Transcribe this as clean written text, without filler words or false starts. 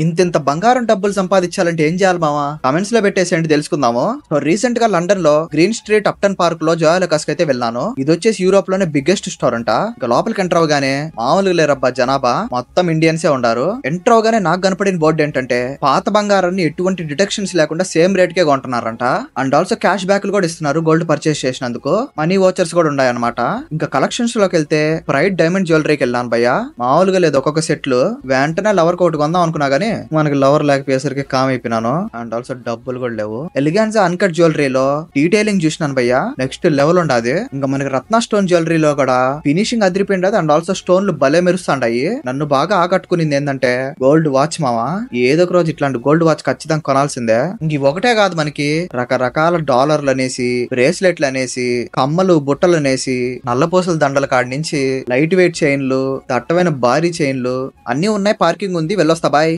ఇంతింత బంగారం డబ్బులు సంపాదించాలంటే ఏం చేయాలి మావా? కమెంట్స్ లో పెట్టేసేయండి తెలుసుకుందాము. సో రీసెంట్ గా లండన్ లో గ్రీన్ స్ట్రీట్ అప్టన్ పార్క్ లో జోయాలుకాస్ కి అయితే వెళ్ళాను. ఇది వచ్చేసి యూరోప్ లోనే బిగ్గెస్ట్ స్టోర్ అంట. ఇంకా లోపలికి ఎంటర్ అవగానే మామూలుగా లేరబ్బా జనాభా, మొత్తం ఇండియన్సే ఉండారు. ఎంటర్ అవగానే నాకు కనపడిన బోర్డు ఏంటంటే పాత బంగారాన్ని ఎటువంటి డిడక్షన్స్ లేకుండా సేమ్ రేట్ కే కొంటున్నారంట. అండ్ ఆల్సో క్యాష్ బ్యాక్ కూడా ఇస్తున్నారు గోల్డ్ పర్చేస్ చేసినందుకు. మనీ వోచర్స్ కూడా ఉన్నాయి అనమాట. ఇంకా కలెక్షన్స్ లోకి వెళ్తే ప్రైడ్ డైమండ్ జ్యువెలరీకి వెళ్ళాను భయ్య. మామూలుగా లేదు ఒక్కొక్క సెట్లు. వెంటనే లవర్ కోట్ కొందాం అనుకున్నా గానీ మనకి లవర్ లేకపోయేసరికి కామ్ అయిపోయినాను. అండ్ ఆల్సో డబ్బులు కూడా లేవు. ఎలిగాన్సా అన్కట్ జ్యువెలరీలో డీటెయిలింగ్ చూసినాను భయ్య, నెక్స్ట్ లెవెల్ ఉండదు. ఇంకా మనకి రత్న స్టోన్ జ్యువెలరీలో కూడా ఫినిషింగ్ అదిరిపోయింది. అండ్ ఆల్సో స్టోన్లు భలే మెరుస్తాయి. నన్ను బాగా ఆకట్టుకునింది ఏంటంటే గోల్డ్ వాచ్ మావా. ఏదో ఒక రోజు ఇట్లాంటి గోల్డ్ వాచ్ ఖచ్చితంగా కొనాల్సిందే. ఇంక ఒకటే కాదు, మనకి రకరకాల డాలర్లు అనేసి, బ్రేస్లెట్లు అనేసి, కమ్మలు బుట్టలు అనేసి, నల్లపూసల దండల కాడి నుంచి లైట్ వెయిట్ చైన్లు, దట్టమైన భారీ చైన్లు అన్ని ఉన్నాయి. పార్కింగ్ ఉంది, వెళ్ళొస్తా బాయ్.